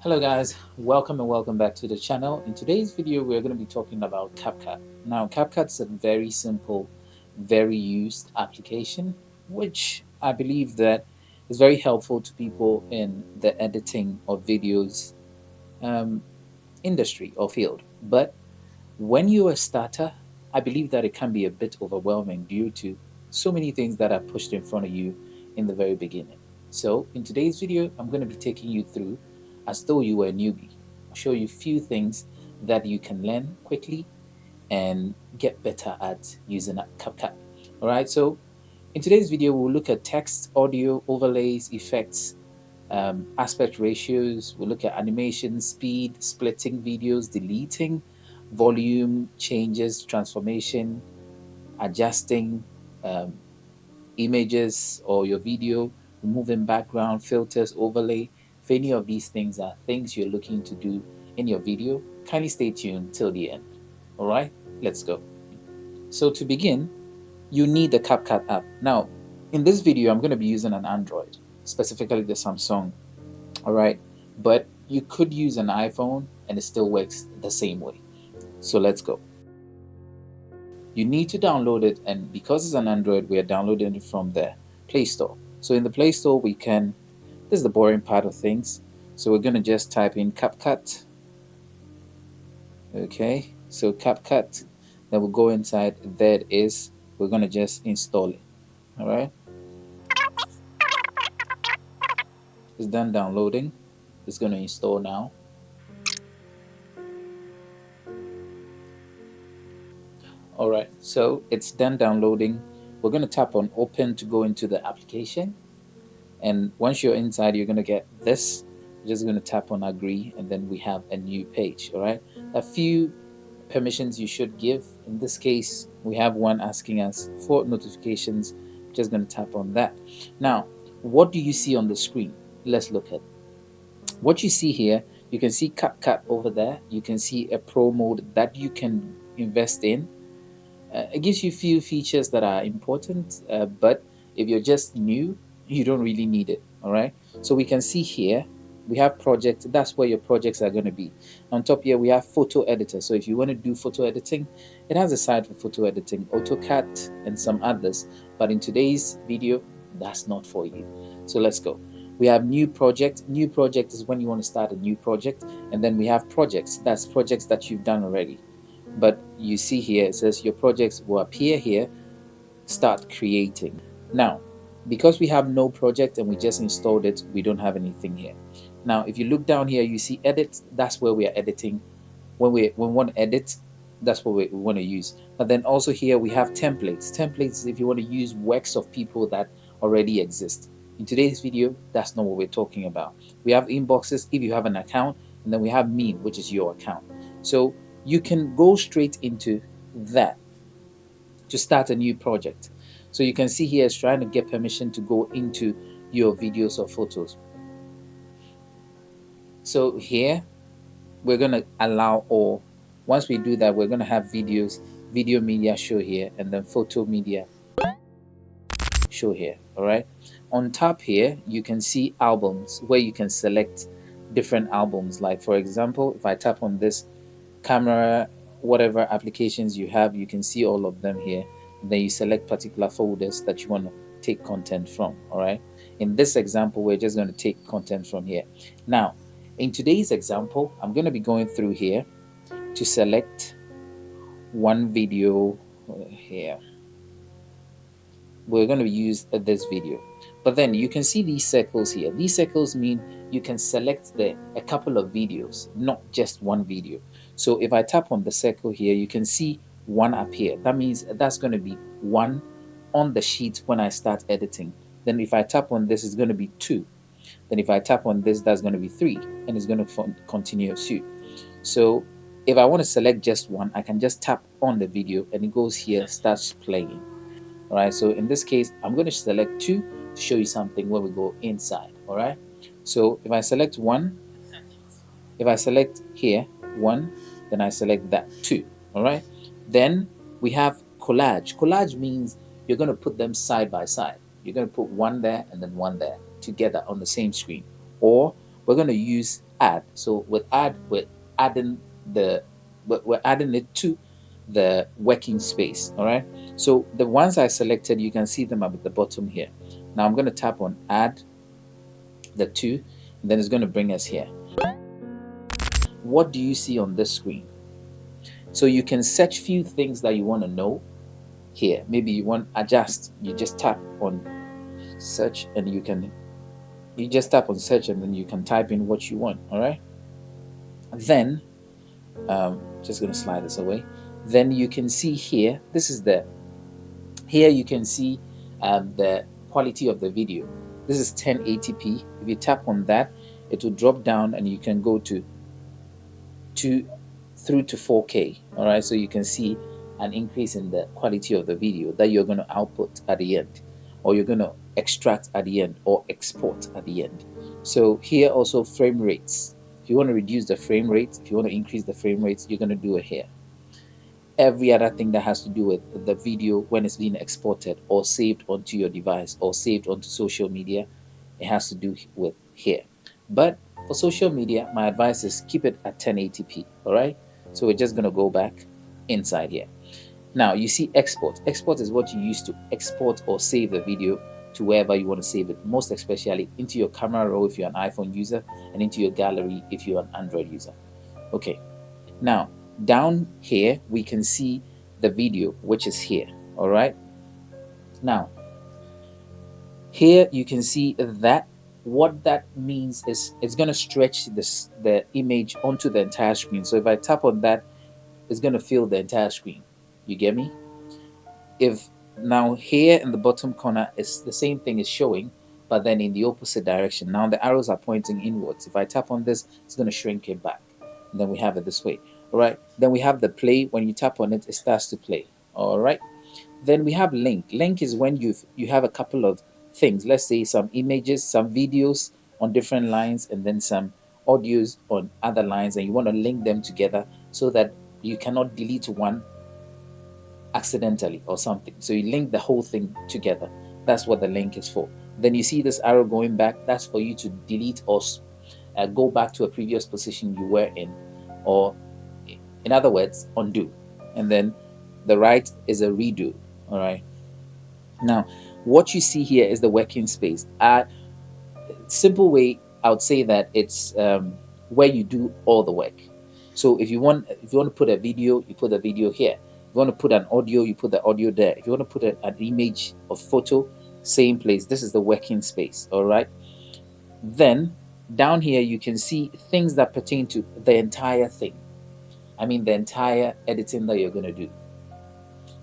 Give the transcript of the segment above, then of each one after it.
Hello guys, welcome and welcome back to the channel. In today's video, we're going to be talking about CapCut. Now, CapCut is a very simple, very used application, which I believe that is very helpful to people in the editing of videos um, industry or field. But when you're a starter, I believe that it can be a bit overwhelming due to so many things that are pushed in front of you in the very beginning. So, in today's video, I'm going to be taking you through as though you were a newbie. I'll show you a few things that you can learn quickly and get better at using CapCut. All right, so in today's video, we'll look at text, audio, overlays, effects, aspect ratios. We'll look at animation, speed, splitting videos, deleting, volume changes, transformation, adjusting um, images or your video, removing background, filters, overlay. If any of these things are things you're looking to do in your video, kindly stay tuned till the end. All right, let's go. So to begin, you need the CapCut app. Now, in this video, I'm going to be using an Android, specifically the Samsung. All right, but you could use an iPhone and it still works the same way. So let's go. You need to download it, and because it's an Android, we are downloading it from the Play Store. So in the Play Store, we can, this is the boring part of things. So we're going to just type in CapCut. Okay, so CapCut, then we'll go inside, there it is. We're going to just install it. All right, it's done downloading. It's going to install now. All right, so it's done downloading. We're going to tap on open to go into the application. And once you're inside, you're going to get this. You're just going to tap on agree, and then we have a new page. All right, a few permissions you should give. In this case, we have one asking us for notifications. Just going to tap on that. Now, what do you see on the screen? Let's look at what you see here. You can see CapCut over there. You can see a pro mode that you can invest in. It gives you a few features that are important, but if you're just new, you don't really need it. All right. So we can see here we have project. That's where your projects are going to be. On top here we have photo editor. So if you want to do photo editing, it has a side for photo editing, AutoCAD, and some others. But in today's video, that's not for you. So let's go. We have new project. New project is when you want to start a new project, and then we have projects. That's projects that you've done already. But you see here, it says your projects will appear here, start creating. Now, because we have no project and we just installed it, we don't have anything here. Now, if you look down here, you see edit, that's where we are editing. When we want to edit, that's what we want to use. But then also here we have templates. Templates is if you want to use works of people that already exist. In today's video, that's not what we're talking about. We have inboxes if you have an account, and then we have meme, which is your account. So you can go straight into that to start a new project. So you can see here it's trying to get permission to go into your videos or photos. So here we're going to allow all. Once we do that, we're going to have videos, video media show here, and then photo media show here. All right. On top here, you can see albums where you can select different albums. Like for example, if I tap on this camera, whatever applications you have, you can see all of them here. Then you select particular folders that you want to take content from. All right, in this example we're just going to take content from here. Now in today's example, I'm going to be going through here to select one video here. We're going to use this video, but then you can see these circles here. These circles mean you can select a couple of videos, not just one video. So if I tap on the circle here, you can see one appear. That means that's going to be one on the sheet when I start editing. Then if I tap on this, it's going to be two. Then if I tap on this, that's going to be three, and it's going to continue to. So if I want to select just one, I can just tap on the video and it goes here, starts playing. All right, so in this case, I'm going to select two to show you something when we go inside. All right, so if I select one, if I select here one, then I select that two. All right, then we have collage. Collage means you're going to put them side by side. You're going to put one there and then one there together on the same screen. Or we're going to use add. So with add, adding the we're adding it to the working space. All right. So the ones I selected, you can see them up at the bottom here. Now I'm going to tap on add the two, and then it's going to bring us here. What do you see on this screen? So you can search few things that you want to know here. Maybe you want adjust. You just tap on search, and you just tap on search, and then you can type in what you want. All right. Then just going to slide this away. Then you can see here. This is here you can see the quality of the video. This is 1080p. If you tap on that, it will drop down, and you can go to through to 4K. All right, so you can see an increase in the quality of the video that you're going to output at the end, or you're going to extract at the end, or export at the end. So here also frame rates. If you want to reduce the frame rate, if you want to increase the frame rates, you're going to do it here. Every other thing that has to do with the video when it's being exported or saved onto your device or saved onto social media, it has to do with here. But for social media, my advice is keep it at 1080p. All right, so we're just going to go back inside here. Now you see export. Export is what you use to export or save the video to wherever you want to save it, most especially into your camera roll if you're an iPhone user, and into your gallery if you're an Android user. Okay, now down here we can see the video, which is here. All right, now here you can see that what that means is it's going to stretch the image onto the entire screen. So if I tap on that, it's going to fill the entire screen. You get me? If now here in the bottom corner is the same thing is showing, but then in the opposite direction. Now the arrows are pointing inwards. If I tap on this, it's going to shrink it back, and then we have it this way. All right, then we have the play. When you tap on it, it starts to play. All right, then we have link. Link is when you have a couple of things, let's say some images, some videos on different lines, and then some audios on other lines, and you want to link them together so that you cannot delete one accidentally or something. So you link the whole thing together. That's what the link is for. Then you see this arrow going back. That's for you to delete or go back to a previous position you were in, or in other words, undo. And then the right is a redo. All right, now what you see here is the working space. Simple way I would say that it's where you do all the work. So if you want to put a video, you put the video here. If you want to put an audio, you put the audio there. If you want to put an image or photo, same place. This is the working space. All right, then down here you can see things that pertain to the entire thing. I mean the entire editing that you're going to do.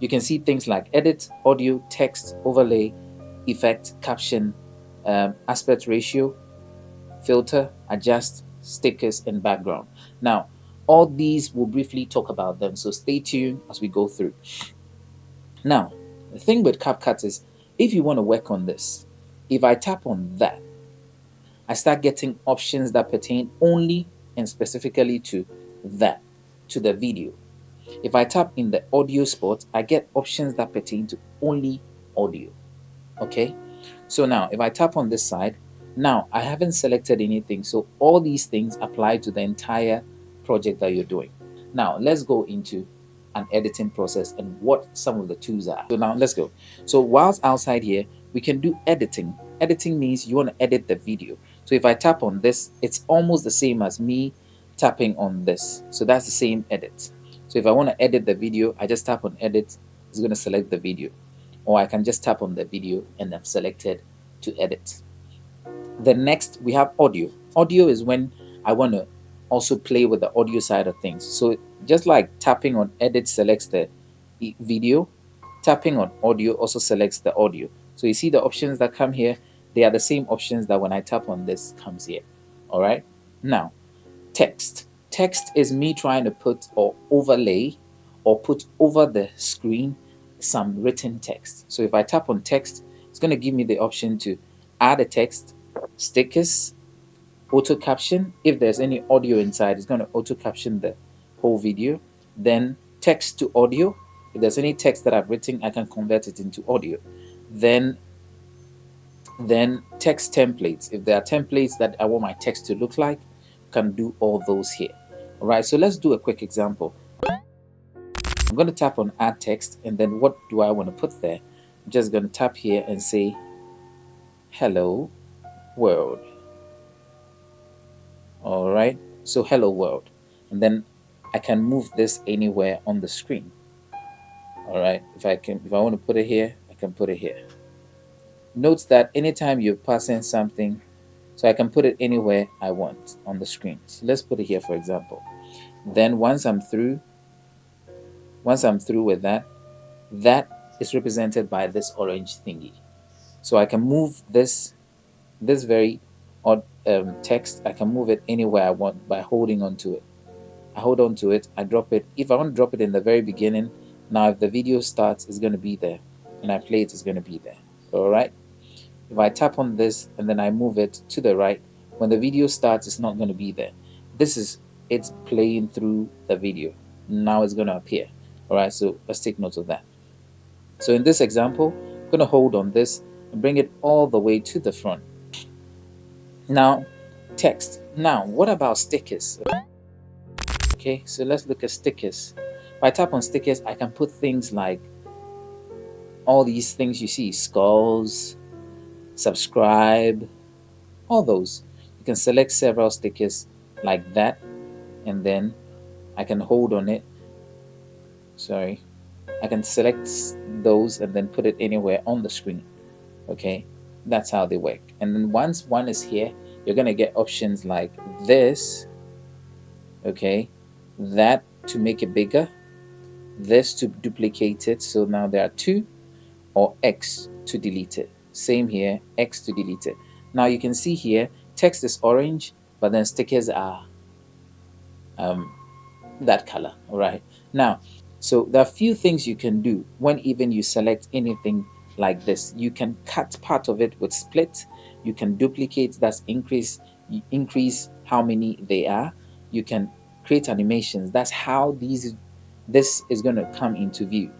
You can see things like edit, audio, text, overlay, effect, caption, aspect ratio, filter, adjust, stickers, and background. Now, all these we'll briefly talk about them, so stay tuned as we go through. Now, the thing with CapCut is, if you want to work on this, if I tap on that, I start getting options that pertain only and specifically to that, to the video. If I tap in the audio spot, I get options that pertain to only audio. Okay, so now if I tap on this side, now I haven't selected anything, so all these things apply to the entire project that you're doing. Now let's go into an editing process and what some of the tools are. So now let's go. So whilst outside here, we can do editing. Editing means you want to edit the video. So if I tap on this, it's almost the same as me tapping on this. So that's the same edit. So if I want to edit the video, I just tap on edit. It's going to select the video. Or I can just tap on the video and I've selected to edit. The next we have audio. Audio is when I want to also play with the audio side of things. So just like tapping on edit selects the video, tapping on audio also selects the audio. So you see the options that come here, they are the same options that when I tap on this comes here. All right. Now, text. Text is me trying to put or overlay or put over the screen some written text. So if I tap on text, it's going to give me the option to add a text, stickers, auto caption. If there's any audio inside, it's going to auto caption the whole video. Then text to audio. If there's any text that I've written, I can convert it into audio. Then text templates. If there are templates that I want my text to look like, can do all those here. All right, so let's do a quick example. I'm going to tap on add text, and then what do I want to put there? I'm just going to tap here and say hello world. All right, so hello world, and then I can move this anywhere on the screen. All right, if I want to put it here, I can put it here. Note that anytime you're passing something, so I can put it anywhere I want on the screen. So let's put it here, for example. Then once I'm through with that, that is represented by this orange thingy. So I can move this very odd text. I can move it anywhere I want by holding onto it. I hold on to it, I drop it. If I want to drop it in the very beginning, now if the video starts, it's going to be there. And I play it, it's going to be there. All right. If I tap on this and then I move it to the right, when the video starts, it's not going to be there. This is it's playing through the video. Now it's going to appear. All right. So let's take note of that. So in this example, I'm going to hold on this and bring it all the way to the front. Now, text. Now, what about stickers? Okay, so let's look at stickers. If I tap on stickers, I can put things like all these things you see, skulls, subscribe, all those. You can select several stickers like that, and then I can hold on it. Sorry, I can select those and then put it anywhere on the screen. Okay, that's how they work. And then once one is here, you're gonna get options like this. Okay, that to make it bigger, this to duplicate it, so now there are two, or X to delete it. Same here, X to delete it. Now you can see here, text is orange, but then stickers are that color. All right. Now, so there are a few things you can do when even you select anything like this. You can cut part of it with split. You can duplicate, that's increase how many they are. You can create animations. That's how this is going to come into view.